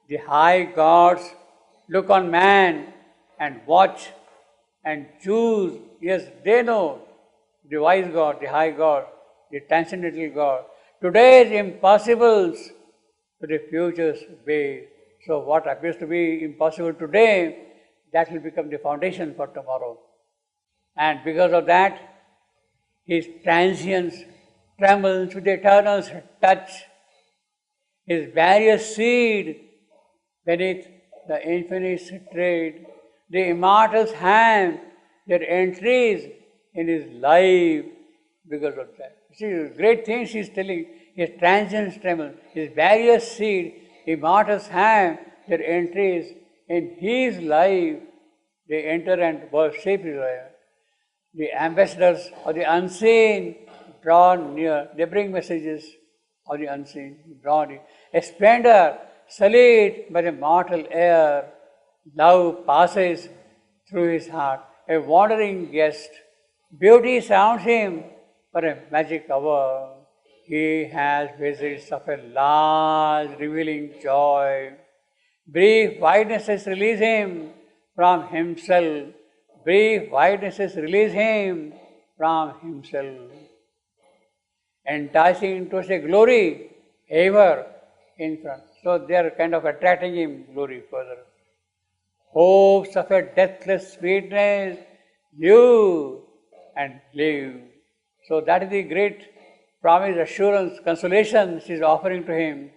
The high gods look on man and watch and choose. Yes, they know. The wise God, the high God, the transcendental God. Today's impossibles to the future's way. So what appears to be impossible today, that will become the foundation for tomorrow. And because of that, his transience trembles with the eternal's touch. His various seed beneath the infinite's trade, the immortal's hand, their entries in his life because of that. See, great things he is telling. His transience tremble, his various seed, immortal's hand, their entries in his life, they enter and shape his life. The ambassadors of the unseen draw near, they bring messages of the unseen, draw near. A splendor sullied by the mortal air, love passes through his heart. A wandering guest, beauty surrounds him for a magic hour. He has visits of a large, revealing joy. Brief widenesses release him from himself. Brief widenesses release him from himself. Enticing towards a glory ever in front. So they are kind of attracting him glory further. Hopes of a deathless sweetness, live and live. So that is the great promise, assurance, consolation she is offering to him.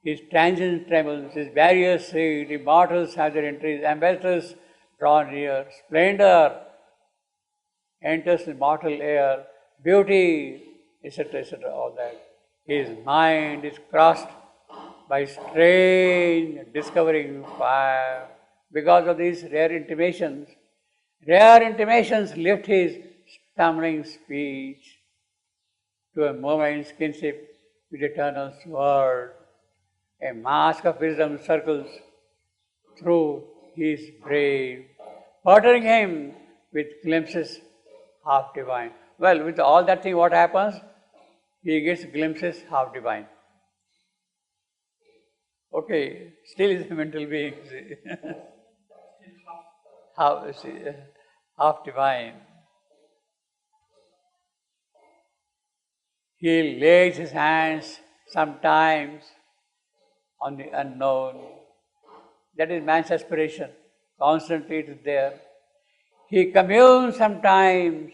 His transient trembles, his barriers seed, immortals have their entries, ambassadors draw near, splendor enters the mortal air, beauty, etc., all that. His mind is crossed by strange discovering fire. Because of these rare intimations lift his stumbling speech to a moment's kinship with eternal word. A mask of wisdom circles through his brain, watering him with glimpses half divine. Well, with all that thing, what happens? He gets glimpses half divine. Okay, still is a mental being. half divine. He lays his hands sometimes on the unknown. That is man's aspiration. Constantly it is there. He communes sometimes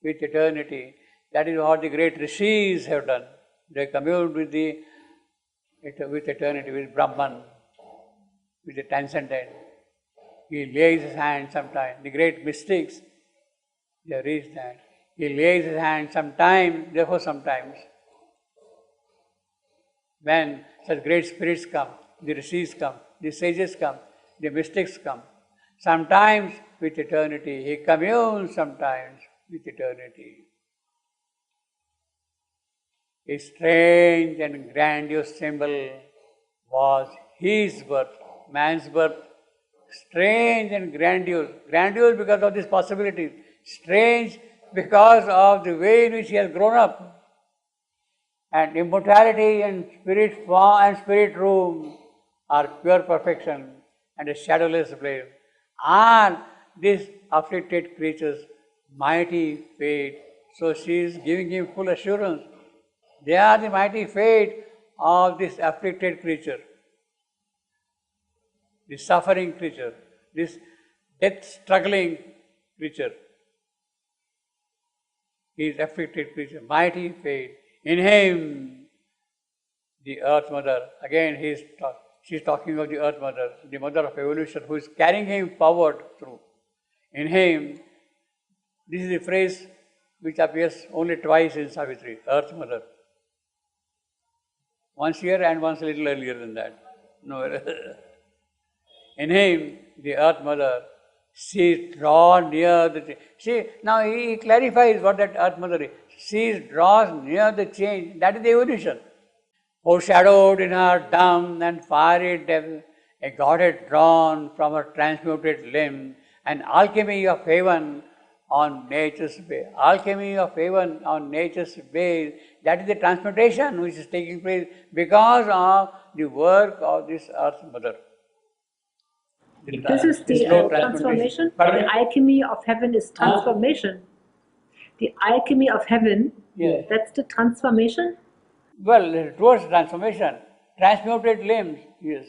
with eternity. That is what the great rishis have done. They communed with eternity, with Brahman, with the transcendent. He lays his hand sometimes. The great mystics, they reach that. He lays his hand sometimes, therefore sometimes. When such great spirits come, the rishis come, the sages come, the mystics come. Sometimes with eternity. He communes sometimes with eternity. A strange and grandiose symbol was his birth, man's birth. Strange and grandiose. Grandiose because of these possibilities. Strange because of the way in which he has grown up. And immortality and spirit form and spirit room are pure perfection and a shadowless flame. Are these afflicted creatures mighty fate? So she is giving him full assurance. They are the mighty fate of this afflicted creature, this suffering creature, this death-struggling creature. He is afflicted creature, mighty fate. In him, the Earth Mother, again she is talking of the Earth Mother, the Mother of Evolution, who is carrying him forward through. In him, this is the phrase which appears only twice in Savitri, Earth Mother. Once here and once a little earlier than that. No. In him, the Earth Mother, she is drawn near the change. See, now he clarifies what that Earth Mother is. She is drawn near the change. That is the evolution. Foreshadowed in her dumb and fiery depth, a godhead drawn from her transmuted limb, an alchemy of heaven on nature's base. Alchemy of heaven on nature's base. That is the transmutation which is taking place because of the work of this Earth Mother. This is the transformation. The alchemy of heaven is transformation. The alchemy of heaven, Yes. that's the transformation. Well, towards transformation, transmuted limbs, yes.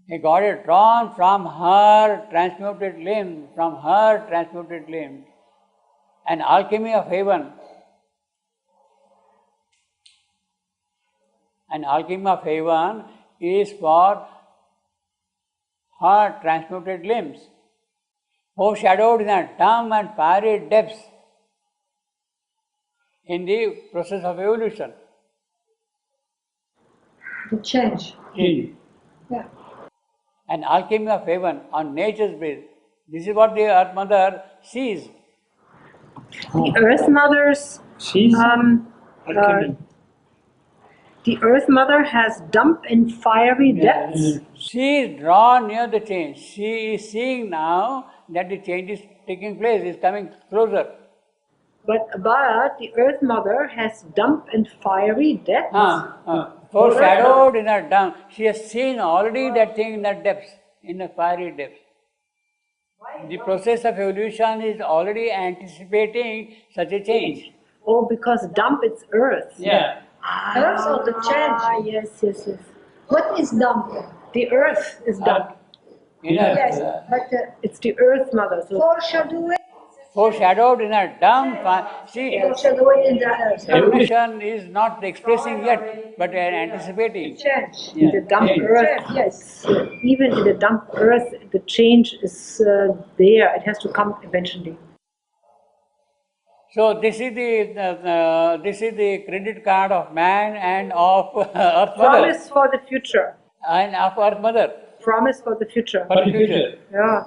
A goddess drawn from her transmuted limbs, an alchemy of heaven. An alchemy of heaven is for her transmuted limbs, foreshadowed in the dumb and fiery depths in the process of evolution. The change. Yeah. An alchemy of heaven on nature's base. This is what the Earth Mother sees. The Earth Mother's the Earth Mother has dumped in fiery depths. She is drawn near the change. She is seeing now that the change is taking place, is coming closer. But the Earth Mother has dumped in fiery depths. Foreshadowed in her dung. She has seen already that thing in the depths, in the fiery depths. The process of evolution is already anticipating such a change. Oh, because dump it's earth. Yeah. Earth or the change? Yes. What is dump? The earth is dump. Yes, but It's the Earth Mother. So Foreshadowed in her dung. See, foreshadowed in the earth. evolution is not expressing yet, but anticipating. Change. in the dump earth, Yes. even in the dump earth, the change is there. It has to come eventually. So this is the credit card of man and of Earth Mother Promise for the future. and of Earth Mother Promise for the future. for the future. Yeah.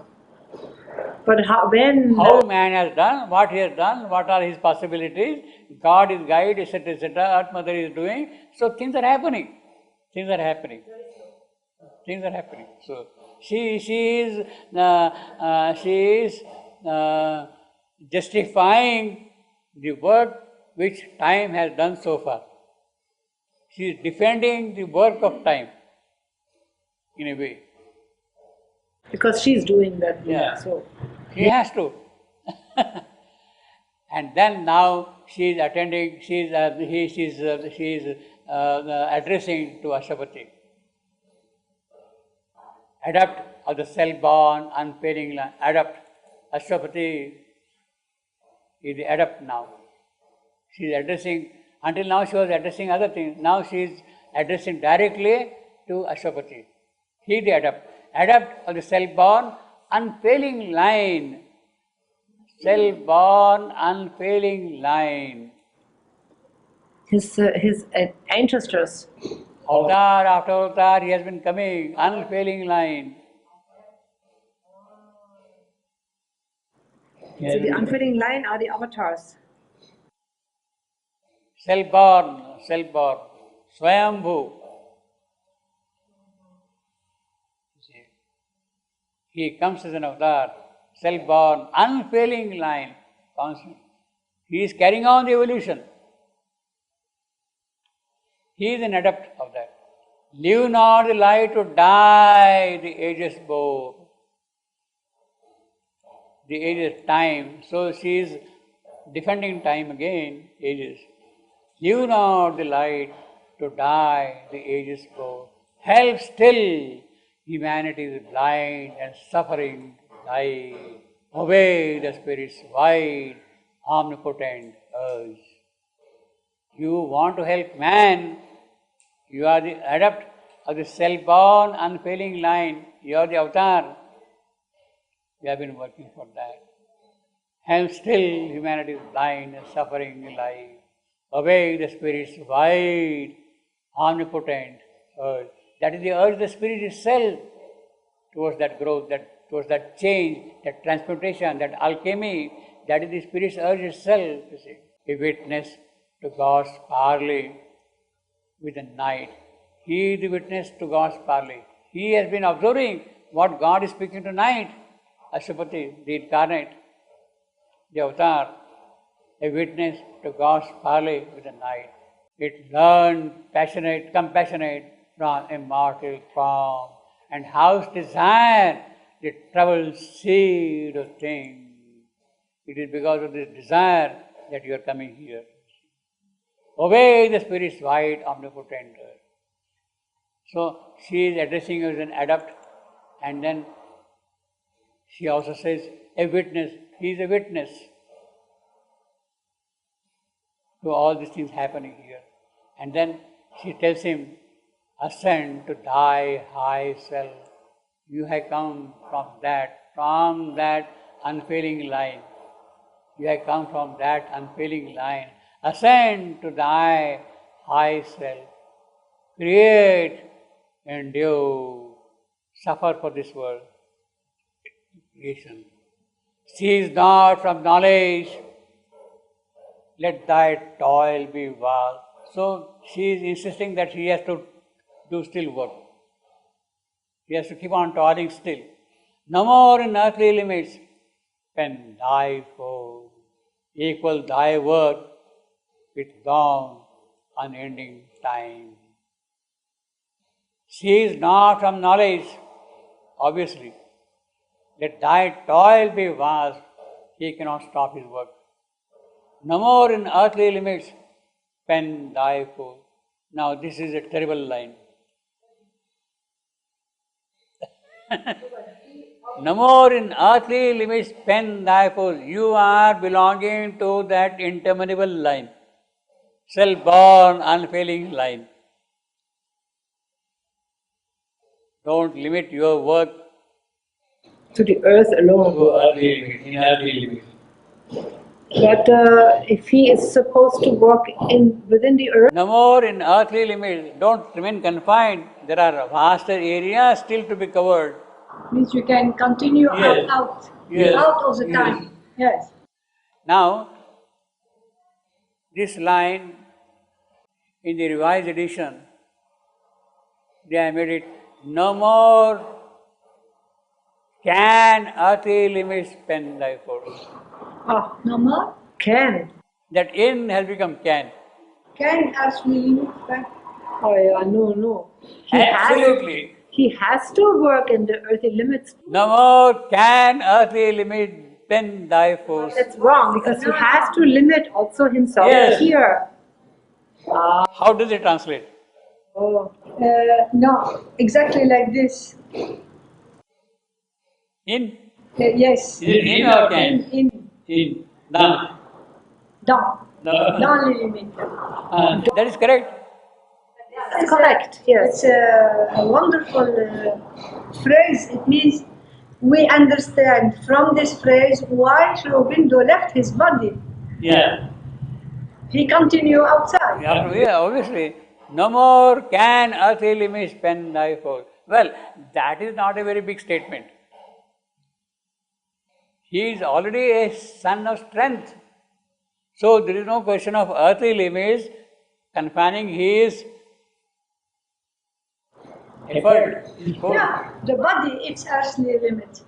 But when How man has done, what he has done, what are his possibilities, God is guide, etc., etc., Earth Mother is doing, so things are happening. So she is justifying the work which time has done so far. She is defending the work of time in a way. because she's doing that. Yeah. So She has to. And then now she is attending, she is addressing to Ashapati. Adept of the self-born, unfailing line. Adept. Ashapati is the adept now. She is addressing, until now she was addressing other things. Now she is addressing directly to Ashapati. He is the adept. Adept of the self-born, unfailing line. Self-born, unfailing line. his ancestors. Avatar after avatar, he has been coming, unfailing line. So the unfailing line are the avatars. Self-born, Swayambhu. He comes as an avatar, self-born, unfailing line, constant. He is carrying on the evolution. He is an adept of that. Leave not the light to die, the ages bore. The age is time, so she is defending time again, ages. Leave not the light to die, the ages go. Help still, humanity is blind and suffering die. Obey the Spirit's wide, omnipotent urge. You want to help man, you are the adept of the self-born, unfailing line. You are the avatar. We have been working for that. Hence still humanity is blind and suffering life. Obey the Spirit's wide, omnipotent urge. That is the urge of the Spirit itself towards that growth, towards that change, that transmutation, that alchemy. That is the Spirit's urge itself, you see. A witness to God's parley with the night. He is the witness to God's parley. He has been observing what God is speaking tonight. Ashwapati, the incarnate, the avatar, a witness to God's parley with the night. It learned compassionate from immortal form, and house desire the troubled seed of things. It is because of this desire that you are coming here. Obey the Spirit's wide, omnipotent. So she is addressing you as an adept, and then she also says, a witness. He is a witness to all these things happening here. And then she tells him, ascend to thy high self. You have come from that unfailing line. You have come from that unfailing line. Ascend to thy high self. Create, endure, suffer for this world. Creation. Cease not from knowledge. Let thy toil be vast. So she is insisting that he has to do still work. He has to keep on toiling still. No more in earthly limits can thy foe equal thy work with long unending time. Cease not from knowledge, obviously. Let thy toil be vast. He cannot stop his work. No more in earthly limits pen thy foe. Now this is a terrible line. No more in earthly limits pen thy foe. You are belonging to that interminable line, self-born, unfailing line. Don't limit your work To the earth alone. to earthly limits, in earthly limits. But if he is supposed to walk within the earth, No more in earthly limits. Don't remain confined. There are vaster areas still to be covered. Means you can continue Yes. out Yes. of the Yes. time. Yes. Now, this line in the revised edition, they have made it no more can earthly limits pen thy force. No more. can. That in has become can. Can actually Oh yeah, no. Absolutely. He has to work in the earthly limits. No more can earthly limit pen thy force. That's wrong because he has to limit also himself Yes. here. How does it translate? Oh, no, exactly like this. In? Yes. Is it in or can? In. In. Done. Down. Done. Down limit. That is correct. that's correct. Yes. It's a wonderful phrase. It means we understand from this phrase why Sri Aurobindo left his body. Yeah. He continued outside. Yeah, obviously. No more can earthly limits pen thy force. Well, that is not a very big statement. He is already a son of strength. So there is no question of earthly limits confining his effort. His force. Yeah, the body, it's earthly limit.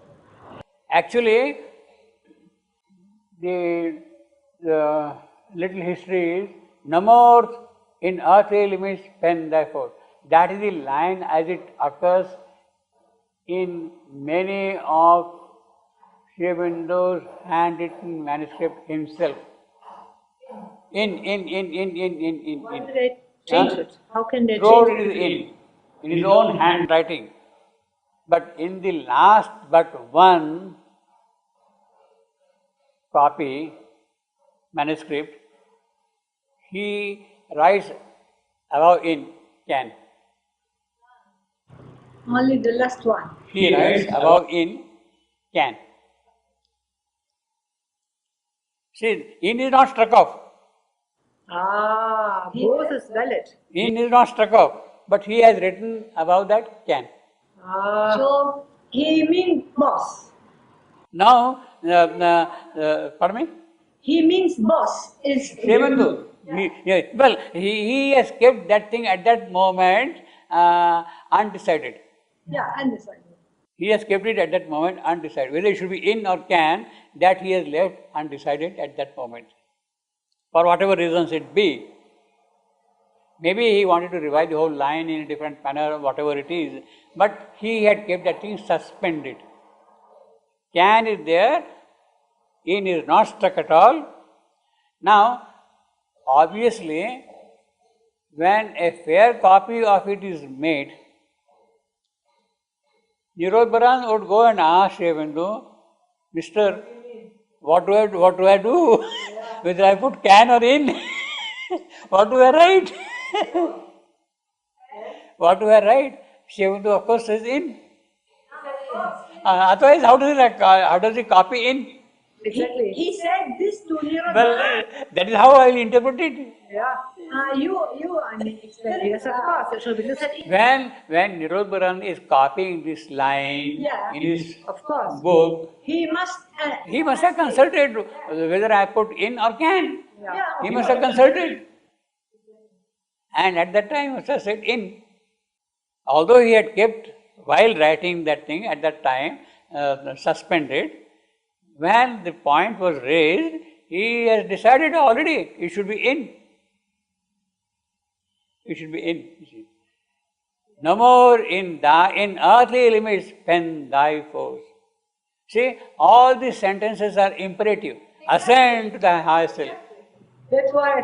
Actually, the little history is no more in earthly limits pen thy force. That is the line as it occurs in many of Sri Aurobindo's handwritten manuscript himself. Why do they change it? How can they Throughout change it it? is in his own handwriting. But in the last but one copy, manuscript, he writes above in can. Only the last one. He writes above in can. See, in is not struck off. Both is valid. In is not struck off, but he has written above that can. So he means boss. Now, pardon me? He means boss. Is Sri Aurobindo. Well, he has kept that thing at that moment undecided. Yeah, undecided. He has kept it at that moment undecided. Whether it should be in or can, that he has left undecided at that moment. For whatever reasons it be. Maybe he wanted to revise the whole line in a different manner, whatever it is, but he had kept that thing suspended. Can is there, in is not struck at all. Now, obviously, when a fair copy of it is made, Nirodharan would go and ask Sri Mister, what do I do? Whether I put can or in? What do I write? What do I write? Sri of course says in. Otherwise, how does he copy in? Exactly. He said this to Nirodharan. Well, that is how I will interpret it. Yeah. I mean, explain. Yes, of course. Sri Aurobindo said in. When Nirodharan is copying this line Yeah. in his Of course. book, He must. he must have consulted whether I put in or can. Yeah. He must have consulted. And at that time, he must have said in. Although he had kept, while writing that thing at that time, suspended, when the point was raised, he has decided already it should be in. It should be in. You see. No more in earthly limits pen thy force. See, all these sentences are imperative. Ascend to the highest self. That's why.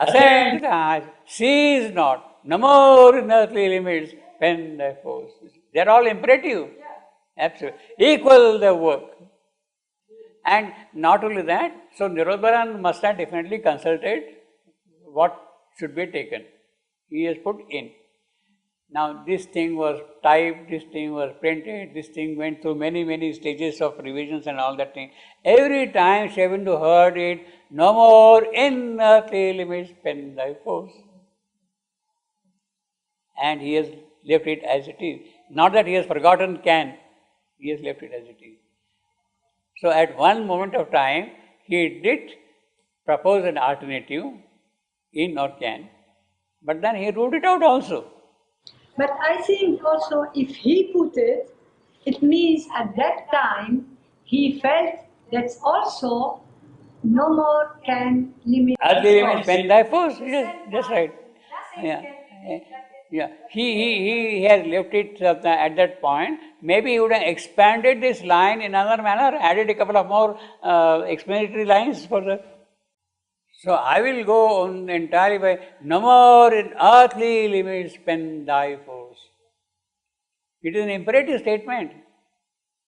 Ascend to the highest. Cease not. No more in earthly limits pen thy force. They are all imperative. Absolutely. Equal the work. And not only that, so Nirodharan must have definitely consulted what should be taken. He has put in. Now this thing was typed, this thing was printed, this thing went through many stages of revisions and all that thing. Every time Sri Aurobindo heard it, no more in earthly limits pen thy force. And he has left it as it is. Not that he has forgotten can, he has left it as it is. So at one moment of time, he did propose an alternative, in or can, but then he ruled it out also. But I think also if he put it, it means at that time he felt that's also no more can limit. Earthly limits pen thy force. Yes, that's right. Yeah. Yeah. He has left it at that point. Maybe he would have expanded this line in another manner, added a couple of more explanatory lines for that. So I will go on entirely by no more in earthly limits pen thy force. It is an imperative statement.